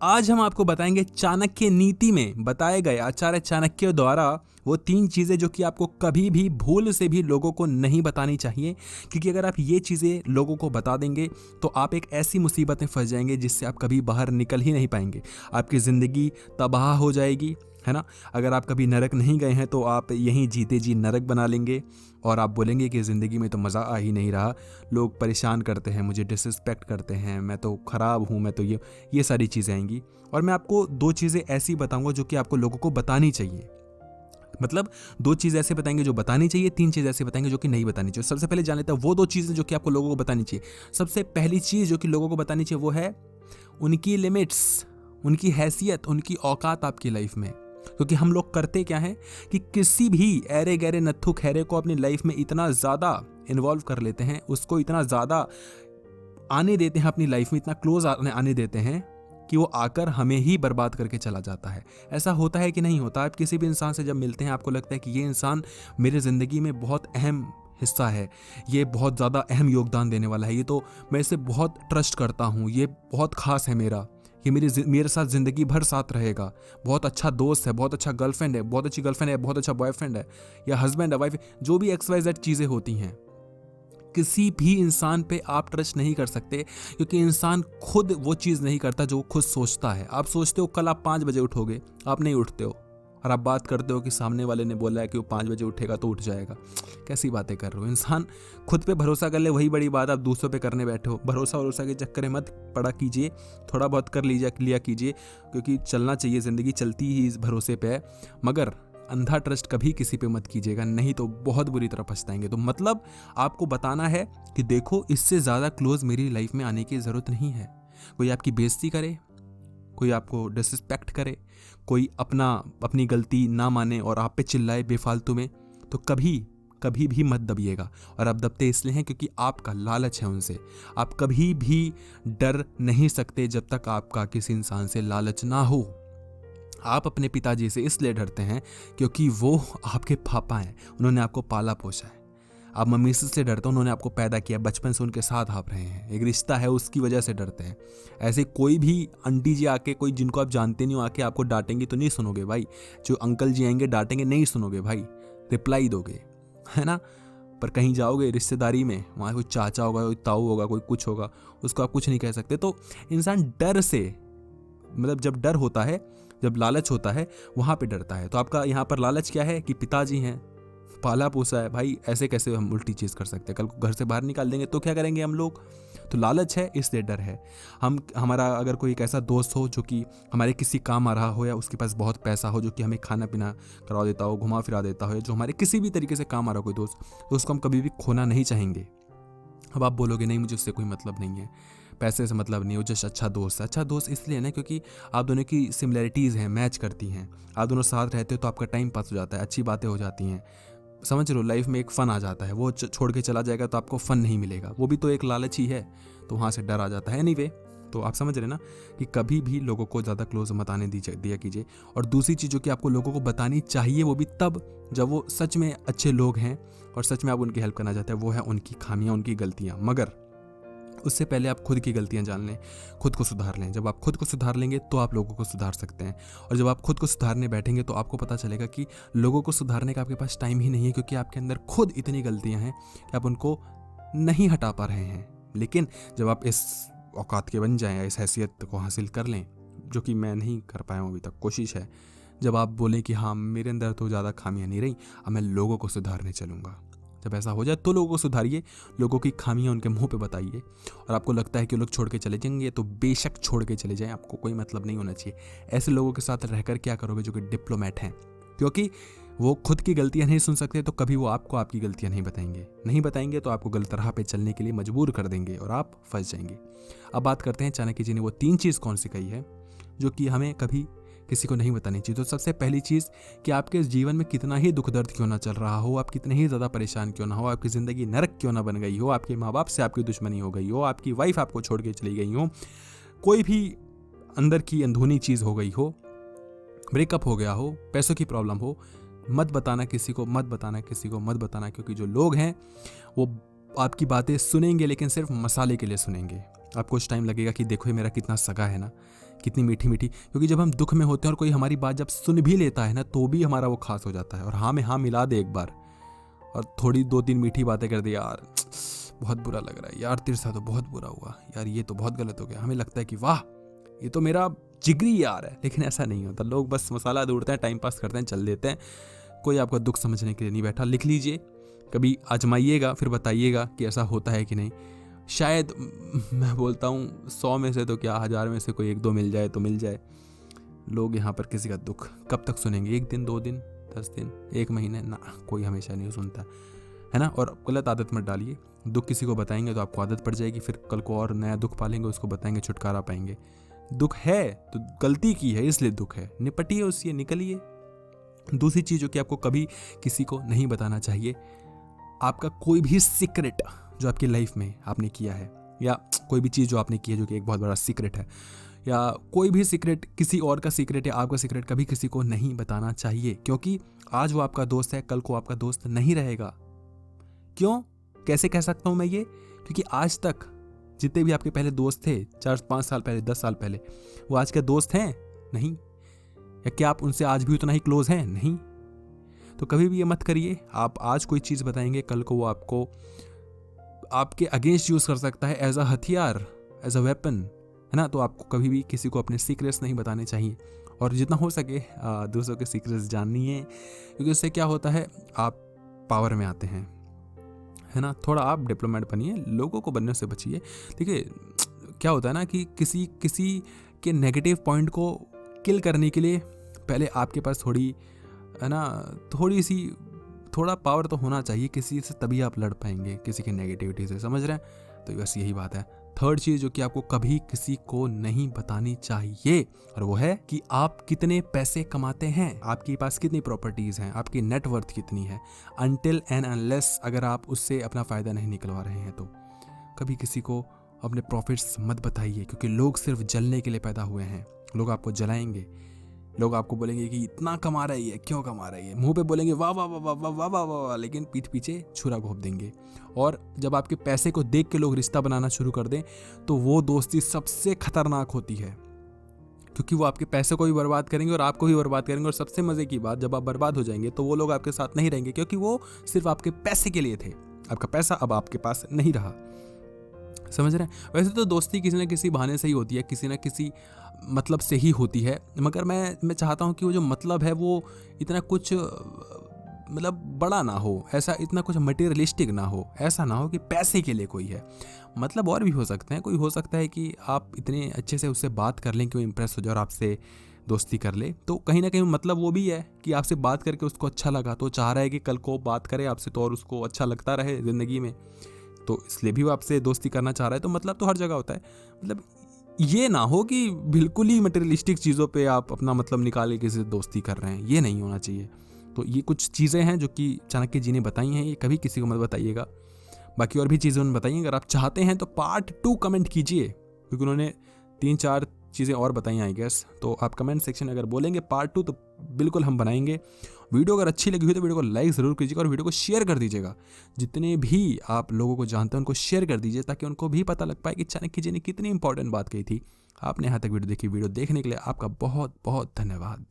आज हम आपको बताएंगे चाणक्य नीति में बताए गए आचार्य चाणक्य द्वारा वो 3 चीजें जो कि आपको कभी भी भूल से भी लोगों को नहीं बतानी चाहिए, क्योंकि अगर आप ये चीजें लोगों को बता देंगे तो आप एक ऐसी मुसीबत में फंस जाएंगे जिससे आप कभी बाहर निकल ही नहीं पाएंगे। आपकी जिंदगी तबाह हो जाएगी, है ना। अगर आप कभी नरक नहीं गए हैं तो आप यहीं जीते जी नरक बना लेंगे और आप बोलेंगे कि ज़िंदगी में तो मज़ा आ ही नहीं रहा, लोग परेशान करते हैं, मुझे डिसरिस्पेक्ट करते हैं, मैं तो ख़राब हूँ, मैं तो ये सारी चीज़ें आएंगी। और मैं आपको 2 चीज़ें ऐसी बताऊंगा जो कि आपको लोगों को बतानी चाहिए। मतलब 2 चीज़ ऐसे बताएंगे जो बतानी चाहिए, 3 चीज़ ऐसे बताएंगे जो कि नहीं बतानी चाहिए। सबसे पहले जान लेते हैं वो 2 चीज़ें जो कि आपको लोगों को बतानी चाहिए। सबसे पहली चीज़ जो कि लोगों को बतानी चाहिए वो है उनकी लिमिट्स, उनकी हैसियत, उनकी औकात आपकी लाइफ में। क्योंकि हम लोग करते क्या है कि किसी भी ऐरे गहरे नत्थु खैरे को अपनी लाइफ में इतना ज़्यादा इन्वॉल्व कर लेते हैं, उसको इतना ज़्यादा आने देते हैं अपनी लाइफ में, इतना क्लोज आने देते हैं कि वो आकर हमें ही बर्बाद करके चला जाता है। ऐसा होता है कि नहीं होता? आप किसी भी इंसान से जब मिलते हैं आपको लगता है कि ये इंसान मेरे ज़िंदगी में बहुत अहम हिस्सा है, ये बहुत ज़्यादा अहम योगदान देने वाला है, ये तो मैं इसे बहुत ट्रस्ट करता हूँ, ये बहुत खास है मेरा, ये मेरे साथ ज़िंदगी भर साथ रहेगा, बहुत अच्छा दोस्त है, बहुत अच्छा गर्लफ्रेंड है, बहुत अच्छी गर्लफ्रेंड है, बहुत अच्छा बॉयफ्रेंड है या हस्बैंड है, वाइफ है, जो भी XYZ चीज़ें होती हैं। किसी भी इंसान पे आप ट्रस्ट नहीं कर सकते, क्योंकि इंसान खुद वो चीज़ नहीं करता जो वो खुद सोचता है। आप सोचते हो कल आप 5 बजे उठोगे, आप नहीं उठते हो, और आप बात करते हो कि सामने वाले ने बोला है कि वो 5 बजे उठेगा तो उठ जाएगा। कैसी बातें कर रहे हो? इंसान खुद पे भरोसा कर ले, वही बड़ी बात। आप दूसरों पे करने बैठे हो। भरोसा के चक्कर में मत पड़ा कीजिए, थोड़ा बहुत कर लिया कीजिए, क्योंकि चलना चाहिए, ज़िंदगी चलती ही इस भरोसे पे है। मगर अंधा ट्रस्ट कभी किसी पे मत कीजिएगा, नहीं तो बहुत बुरी तरह पछताएंगे। तो मतलब आपको बताना है कि देखो, इससे ज़्यादा क्लोज मेरी लाइफ में आने की ज़रूरत नहीं है। कोई आपकी बेइज्जती करे, कोई आपको डिसरिस्पेक्ट करे, कोई अपनी गलती ना माने और आप पे चिल्लाए बेफालतू में, तो कभी भी मत दबिएगा। और आप दबते इसलिए हैं क्योंकि आपका लालच है उनसे। आप कभी भी डर नहीं सकते जब तक आपका किसी इंसान से लालच ना हो। आप अपने पिताजी से इसलिए डरते हैं क्योंकि वो आपके पापा हैं, उन्होंने आपको पाला पोसा है। आप मम्मी से डरते हो, उन्होंने आपको पैदा किया, बचपन से उनके साथ आप रहे हैं, एक रिश्ता है, उसकी वजह से डरते हैं। ऐसे कोई भी आंटी जी आके, कोई जिनको आप जानते नहीं हो, आके आपको डांटेंगे तो नहीं सुनोगे भाई। जो अंकल जी आएंगे डांटेंगे, नहीं सुनोगे भाई, रिप्लाई दोगे, है ना। पर कहीं जाओगे रिश्तेदारी में, वहाँ कोई चाचा होगा, कोई ताऊ होगा, कोई कुछ होगा, उसको आप कुछ नहीं कह सकते। तो इंसान डर से, मतलब जब डर होता है, जब लालच होता है, वहाँ पे डरता है। तो आपका यहाँ पर लालच क्या है कि पिताजी हैं, पाला पोसा है भाई, ऐसे कैसे हम उल्टी चीज़ कर सकते हैं? कल को घर से बाहर निकाल देंगे तो क्या करेंगे हम लोग? तो लालच है, इसलिए डर है। हमारा अगर कोई एक ऐसा दोस्त हो जो कि हमारे किसी काम आ रहा हो, या उसके पास बहुत पैसा हो, जो कि हमें खाना पीना करवा देता हो, घुमा फिरा देता हो, जो हमारे किसी भी तरीके से काम आ रहा हो कोई दोस्त, तो उसको हम कभी भी खोना नहीं चाहेंगे। अब आप बोलोगे नहीं, मुझे उससे कोई मतलब नहीं है, पैसे से मतलब नहीं हो, जस्ट अच्छा दोस्त है। अच्छा दोस्त इसलिए ना क्योंकि आप दोनों की सिमिलरिटीज़ हैं, मैच करती हैं, आप दोनों साथ रहते हो तो आपका टाइम पास हो जाता है, अच्छी बातें हो जाती हैं, समझ रहे हो, लाइफ में एक फ़न आ जाता है। वो छोड़ के चला जाएगा तो आपको फ़न नहीं मिलेगा, वो भी तो एक लालच ही है, तो वहाँ से डर आ जाता है। एनीवे, तो आप समझ रहे ना कि कभी भी लोगों को ज़्यादा क्लोज मत आने दिया कीजिए। और दूसरी चीज़ जो कि आपको लोगों को बतानी चाहिए, वो भी तब जब वो सच में अच्छे लोग हैं और सच में आप उनकी हेल्प करना चाहते हैं, वो है उनकी खामियां, उनकी गलतियां। मगर उससे पहले आप खुद की गलतियां जान लें, खुद को सुधार लें। जब आप खुद को सुधार लेंगे तो आप लोगों को सुधार सकते हैं। और जब आप खुद को सुधारने बैठेंगे तो आपको पता चलेगा कि लोगों को सुधारने का आपके पास टाइम ही नहीं है, क्योंकि आपके अंदर खुद इतनी गलतियां हैं कि आप उनको नहीं हटा पा रहे हैं। लेकिन जब आप इस औकात के बन जाएं, इस हैसियत को हासिल कर लें, जो कि मैं नहीं कर पाया हूँ अभी तक, कोशिश है, जब आप बोलें कि हाँ मेरे अंदर तो ज़्यादा खामियां नहीं रही, अब मैं लोगों को सुधारने चलूँगा, जब ऐसा हो जाए तो लोगों को सुधारिए, लोगों की खामियां उनके मुंह पे बताइए। और आपको लगता है कि लोग छोड़ के चले जाएंगे तो बेशक छोड़ के चले जाएं, आपको कोई मतलब नहीं होना चाहिए। ऐसे लोगों के साथ रहकर क्या करोगे जो कि डिप्लोमेट हैं, क्योंकि वो खुद की गलतियां नहीं सुन सकते, तो कभी वो आपको आपकी गलतियां नहीं बताएंगे तो आपको गलत राह पे चलने के लिए मजबूर कर देंगे और आप फंस जाएंगे। अब बात करते हैं चाणक्य जी ने वो 3 चीज़ कौन सी कही है जो कि हमें कभी किसी को नहीं बतानी चाहिए। तो सबसे पहली चीज़ कि आपके जीवन में कितना ही दुख दर्द क्यों ना चल रहा हो, आप कितने ही ज़्यादा परेशान क्यों ना हो, आपकी ज़िंदगी नरक क्यों ना बन गई हो, आपके माँ बाप से आपकी दुश्मनी हो गई हो, आपकी वाइफ आपको छोड़ के चली गई हो, कोई भी अंदर की अंदरूनी चीज़ हो गई हो, ब्रेकअप हो गया हो, पैसों की प्रॉब्लम हो, मत बताना किसी को, क्योंकि जो लोग हैं वो आपकी बातें सुनेंगे, लेकिन सिर्फ मसाले के लिए सुनेंगे। आपको कुछ टाइम लगेगा कि देखो ये मेरा कितना सगा है ना, कितनी मीठी मीठी, क्योंकि जब हम दुख में होते हैं और कोई हमारी बात जब सुन भी लेता है ना तो भी हमारा वो खास हो जाता है, और हाँ में हाँ मिला दे एक बार और थोड़ी 2-3 मीठी बातें कर दी, यार बहुत बुरा लग रहा है यार, तेरे साथ तो बहुत बुरा हुआ यार, ये तो बहुत गलत हो गया, हमें लगता है कि वाह ये तो मेरा जिगरी यार है। लेकिन ऐसा नहीं होता, लोग बस मसाला ढूंढते हैं, टाइम पास करते हैं, चल देते हैं, कोई आपका दुख समझने के लिए नहीं बैठा। लिख लीजिए, कभी आजमाइएगा, फिर बताइएगा कि ऐसा होता है कि नहीं। शायद मैं बोलता हूँ 100 में से तो क्या 1000 में से कोई 1-2 मिल जाए तो मिल जाए। लोग यहाँ पर किसी का दुख कब तक सुनेंगे? 1 दिन, 2 दिन, 10 दिन, 1 महीने ना, कोई हमेशा नहीं सुनता है ना। और गलत आदत मत डालिए, दुख किसी को बताएंगे तो आपको आदत पड़ जाएगी, फिर कल को और नया दुख पालेंगे, उसको बताएंगे, छुटकारा पाएंगे। दुख है तो गलती की है इसलिए दुख है, निपटिए उससे, निकलिए। दूसरी चीज़ जो कि आपको कभी किसी को नहीं बताना चाहिए, आपका कोई भी सीक्रेट जो आपकी लाइफ में आपने किया है, या कोई भी चीज़ जो आपने की है जो कि एक बहुत बड़ा सीक्रेट है, या कोई भी सीक्रेट, किसी और का सीक्रेट या आपका सीक्रेट कभी किसी को नहीं बताना चाहिए, क्योंकि आज वो आपका दोस्त है, कल को आपका दोस्त नहीं रहेगा। क्यों, कैसे कह सकता हूँ मैं ये? क्योंकि आज तक जितने भी आपके पहले दोस्त थे, 4-5 साल पहले, 10 साल पहले, वो आज के दोस्त हैं? नहीं। या क्या आप उनसे आज भी उतना ही क्लोज हैं? नहीं। तो कभी भी ये मत करिए, आप आज कोई चीज़ बताएंगे, कल को वो आपको आपके अगेंस्ट यूज़ कर सकता है, एज अ हथियार, एज अ वेपन, है ना। तो आपको कभी भी किसी को अपने सीक्रेट्स नहीं बताने चाहिए, और जितना हो सके दूसरों के सीक्रेट्स जाननिए, क्योंकि उससे क्या होता है, आप पावर में आते हैं, है ना। थोड़ा आप डिप्लोमेट बनिए, लोगों को बनने से बचिए। देखिए क्या होता है ना कि किसी के नेगेटिव पॉइंट को किल करने के लिए पहले आपके पास थोड़ी, है ना, थोड़ा पावर तो होना चाहिए किसी से, तभी आप लड़ पाएंगे किसी की नेगेटिविटी से, समझ रहे हैं। तो बस यही बात है। थर्ड चीज़ जो कि आपको कभी किसी को नहीं बतानी चाहिए, और वो है कि आप कितने पैसे कमाते हैं, आपके पास कितनी प्रॉपर्टीज़ हैं, आपकी नेटवर्थ कितनी है। अनटिल एंड अनलेस अगर आप उससे अपना फ़ायदा नहीं निकलवा रहे हैं तो कभी किसी को अपने प्रॉफिट्स मत बताइए, क्योंकि लोग सिर्फ जलने के लिए पैदा हुए हैं। लोग आपको जलाएंगे, लोग आपको बोलेंगे कि इतना कमा रही है, क्यों कमा रही है, मुंह पे बोलेंगे वाह वाह वाह वाह वाह वाह वाह वाह, लेकिन पीठ पीछे छुरा घोंप देंगे। और जब आपके पैसे को देख के लोग रिश्ता बनाना शुरू कर दें तो वो दोस्ती सबसे खतरनाक होती है, क्योंकि वो आपके पैसे को भी बर्बाद करेंगे और आपको भी बर्बाद करेंगे। और सबसे मज़े की बात, जब आप बर्बाद हो जाएंगे तो वो लोग आपके साथ नहीं रहेंगे, क्योंकि वो सिर्फ आपके पैसे के लिए थे, आपका पैसा अब आपके पास नहीं रहा। समझ रहे हैं। वैसे तो दोस्ती किसी न किसी बहाने से ही होती है, किसी न किसी मतलब से ही होती है, मगर मैं चाहता हूँ कि वो जो मतलब है वो इतना कुछ मतलब बड़ा ना हो, ऐसा इतना कुछ मटेरियलिस्टिक ना हो, ऐसा ना हो कि पैसे के लिए कोई है। मतलब और भी हो सकते हैं, कोई हो सकता है कि आप इतने अच्छे से उससे बात कर लें कि वो इम्प्रेस हो जाए और आपसे दोस्ती कर ले, तो कहीं ना कहीं मतलब वो भी है कि आपसे बात करके उसको अच्छा लगा, तो चाह रहा है कि कल को बात करे आपसे तो और उसको अच्छा लगता रहे ज़िंदगी में, तो इसलिए भी वो आपसे दोस्ती करना चाह रहा है। तो मतलब तो हर जगह होता है। मतलब ये ना हो कि बिल्कुल ही मटेरियलिस्टिक चीज़ों पे आप अपना मतलब निकाल के किसी से दोस्ती कर रहे हैं, ये नहीं होना चाहिए। तो ये कुछ चीज़ें हैं जो कि चाणक्य जी ने बताई हैं, ये कभी किसी को मत बताइएगा। बाकी और भी चीज़ें उन्होंने बताई, अगर आप चाहते हैं तो पार्ट 2 कमेंट कीजिए, क्योंकि उन्होंने 3-4 चीज़ें और बताई आई गेस। तो आप कमेंट सेक्शन में अगर बोलेंगे पार्ट 2 तो बिल्कुल हम बनाएंगे। वीडियो अगर अच्छी लगी हुई तो वीडियो को लाइक ज़रूर कीजिएगा और वीडियो को शेयर कर दीजिएगा। जितने भी आप लोगों को जानते हैं उनको शेयर कर दीजिए, ताकि उनको भी पता लग पाए कि चाणक्य जी ने कितनी इंपॉर्टेंट बात कही थी। आपने यहाँ तक वीडियो देखी, वीडियो देखने के लिए आपका बहुत बहुत धन्यवाद।